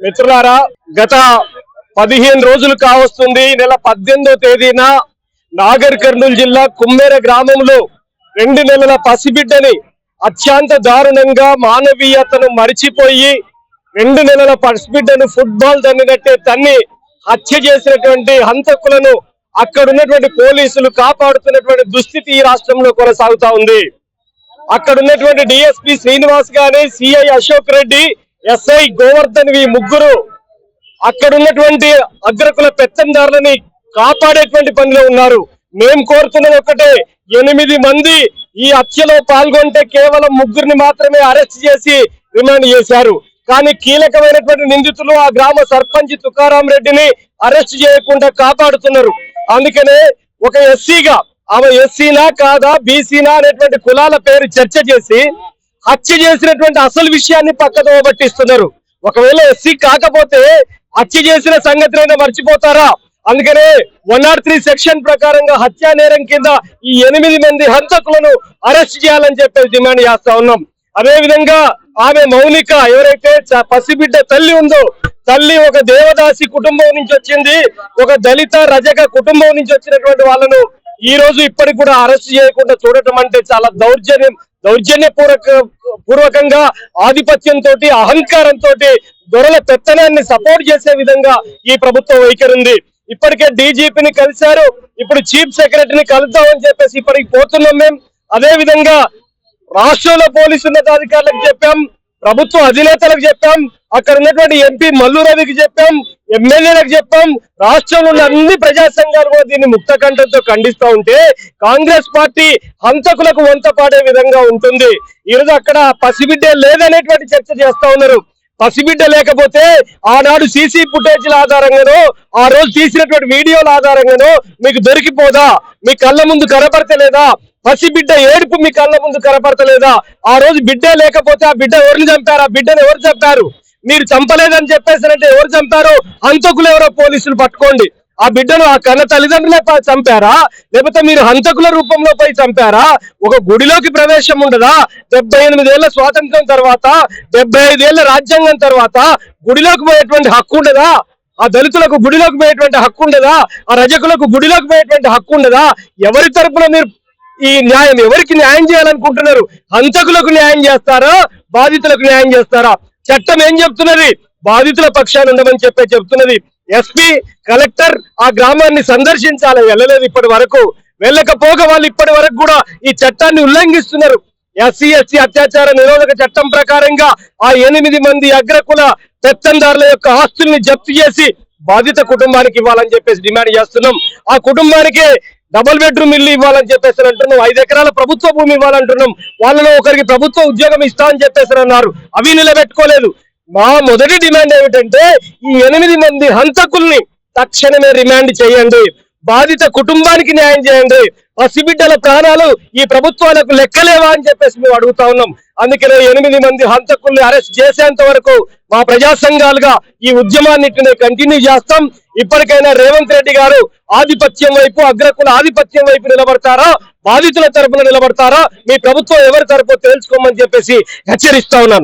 మిత్రులారా, గత 15 రోజులు కావస్తుంది. నెల 18వ తేదీన నాగర్ కర్నూలు జిల్లా కుమ్మేర గ్రామంలో 2 నెలల పసిబిడ్డని అత్యంత దారుణంగా మానవీయతను మరిచిపోయి 2 నెలల పసిబిడ్డను ఫుట్బాల్ తన్నినట్టే తన్ని హత్య చేసినటువంటి హంతకులను అక్కడ ఉన్నటువంటి పోలీసులు కాపాడుతున్నటువంటి దుస్థితి ఈ రాష్ట్రంలో కొనసాగుతా ఉంది. అక్కడ ఉన్నటువంటి డిఎస్పీ శ్రీనివాస్ గాని, సిఐ అశోక్ రెడ్డి, ఎస్ఐ గోవర్ధన్ ముగ్గురు అక్కడ ఉన్నటువంటి అగ్రకుల పెత్తందారులని కాపాడేటువంటి పనిలో ఉన్నారు. మేము కోరుతున్నది ఒకటే, 8 మంది ఈ హత్యలో పాల్గొంటే కేవలం 3 మాత్రమే అరెస్ట్ చేసి రిమాండ్ చేశారు. కానీ కీలకమైనటువంటి నిందితులు ఆ గ్రామ సర్పంచ్ తుకారాం రెడ్డిని అరెస్ట్ చేయకుండా కాపాడుతున్నారు. అందుకనే ఒక ఎస్సీగా ఆమె ఎస్సీనా కాదా, బీసీనా అనేటువంటి కులాల పేరు చర్చ చేసి హత్య చేసినటువంటి అసలు విషయాన్ని పక్కదో పట్టిస్తున్నారు. ఒకవేళ ఎస్సీ కాకపోతే హత్య చేసిన సంగతినైనా మర్చిపోతారా? అందుకనే 103 సెక్షన్ ప్రకారంగా హత్యా నేరం కింద ఈ 8 మంది హంతకులను అరెస్ట్ చేయాలని చెప్పేసి డిమాండ్ చేస్తా ఉన్నాం. అదే విధంగా ఆమె మౌనిక ఎవరైతే పసిబిడ్డ తల్లి ఉందో, తల్లి ఒక దేవదాసి కుటుంబం నుంచి వచ్చింది, ఒక దళిత రజక కుటుంబం నుంచి వచ్చినటువంటి వాళ్ళను ఈ రోజు ఇప్పటికి కూడా అరెస్ట్ చేయకుండా చూడటం అంటే చాలా దౌర్జన్యపూర్వకంగా ఆధిపత్యంతో, అహంకారంతో దొరల పెత్తనాన్ని సపోర్ట్ చేసే విధంగా ఈ ప్రభుత్వం వైఖరింది. ఇప్పటికే డీజీపీని కలిశారు, ఇప్పుడు చీఫ్ సెక్రటరీని కలుద్దామని చెప్పేసి ఇప్పటికి పోతున్నాం మేము. అదే విధంగా రాష్ట్రంలో పోలీసు ఉన్నతాధికారులకు చెప్పాం, ప్రభుత్వ అధినేతలకు చెప్పాం, అక్కడ ఉన్నటువంటి ఎంపీ మల్లు రవికి చెప్పాం, ఎమ్మెల్యేలకు చెప్పాం, రాష్ట్రంలో ఉన్న అన్ని ప్రజా సంఘాలు కూడా దీన్ని ముక్తకంఠంతో ఖండిస్తూ ఉంటే కాంగ్రెస్ పార్టీ హంతకులకు వంత పాడే విధంగా ఉంటుంది. ఈరోజు అక్కడ పసిబిడ్డే లేదనేటువంటి చర్చ చేస్తా ఉన్నారు. పసిబిడ్డ లేకపోతే ఆనాడు సీసీ ఫుటేజ్ల ఆధారంగానో, ఆ రోజు తీసినటువంటి వీడియోల ఆధారంగానో మీకు దొరికిపోదా? మీ కళ్ళ ముందు కనపడతలేదా? పసిబిడ్డ ఏడుపు మీ కళ్ళ ముందు కనపడతలేదా? ఆ రోజు బిడ్డే లేకపోతే ఆ బిడ్డ ఎవరిని చంపారు? ఆ బిడ్డను ఎవరు చంపారు? మీరు చంపలేదని చెప్పేసారంటే ఎవరు చంపారు? హంతకులు ఎవరో పోలీసులు పట్టుకోండి. ఆ బిడ్డను ఆ కన్న తల్లిదండ్రులే చంపారా, లేకపోతే మీరు హంతకుల రూపంలో పోయి చంపారా? ఒక గుడిలోకి ప్రవేశం ఉండదా? 78 ఏళ్ల స్వాతంత్రం తర్వాత, 75 ఏళ్ల రాజ్యాంగం తర్వాత గుడిలోకి పోయేటువంటి హక్కు ఉండదా? ఆ దళితులకు గుడిలోకి పోయేటువంటి హక్కు ఉండదా? ఆ రజకులకు గుడిలోకి పోయేటువంటి హక్కు ఉండదా? ఎవరి తరపున మీరు ఈ న్యాయం, ఎవరికి న్యాయం చేయాలనుకుంటున్నారు? హంతకులకు న్యాయం చేస్తారా, బాధితులకు న్యాయం చేస్తారా? చట్టం ఏం చెప్తున్నది? బాధితుల పక్షాన్ని ఉండమని చెప్తున్నది. ఎస్పీ, కలెక్టర్ ఆ గ్రామాన్ని సందర్శించాలి, వెళ్ళలేదు ఇప్పటి వరకు. వెళ్ళకపోగా వాళ్ళు ఇప్పటి వరకు కూడా ఈ చట్టాన్ని ఉల్లంఘిస్తున్నారు. ఎస్సీ ఎస్టీ అత్యాచార నిరోధక చట్టం ప్రకారంగా ఆ 8 మంది అగ్రకుల పెత్తందారుల యొక్క ఆస్తుల్ని జప్తు చేసి బాధిత కుటుంబానికి ఇవ్వాలని చెప్పేసి డిమాండ్ చేస్తున్నాం. ఆ కుటుంబానికి డబుల్ బెడ్రూమ్ ఇల్లు ఇవ్వాలని చెప్పేసి అంటున్నాం. 5 ఎకరాల ప్రభుత్వ భూమి ఇవ్వాలంటున్నాం. వాళ్ళలో ఒకరికి ప్రభుత్వ ఉద్యోగం ఇస్తామని చెప్పేసి అన్నారు, అవి నిలబెట్టుకోలేదు. మా మొదటి డిమాండ్ ఏమిటంటే ఈ 8 మంది హంతకుల్ని తక్షణమే రిమాండ్ చేయండి, బాధిత కుటుంబానికి న్యాయం చేయండి. పసిబిడ్డల ప్రాణాలు ఈ ప్రభుత్వాలకు లెక్కలేవా అని చెప్పేసి మేము అడుగుతా ఉన్నాం. అందుకనే 8 మంది హంతకుల్ని అరెస్ట్ చేసేంత వరకు మా ప్రజా సంఘాలుగా ఈ ఉద్యమాన్ని కంటిన్యూ చేస్తాం. ఇప్పటికైనా రేవంత్ రెడ్డి గారు ఆధిపత్యం వైపు, అగ్రకుల ఆధిపత్యం వైపు నిలబడతారా, బాధితుల తరపున నిలబడతారా? మీ ప్రభుత్వం ఎవరి తరపు తేల్చుకోమని చెప్పేసి హెచ్చరిస్తా ఉన్నాను.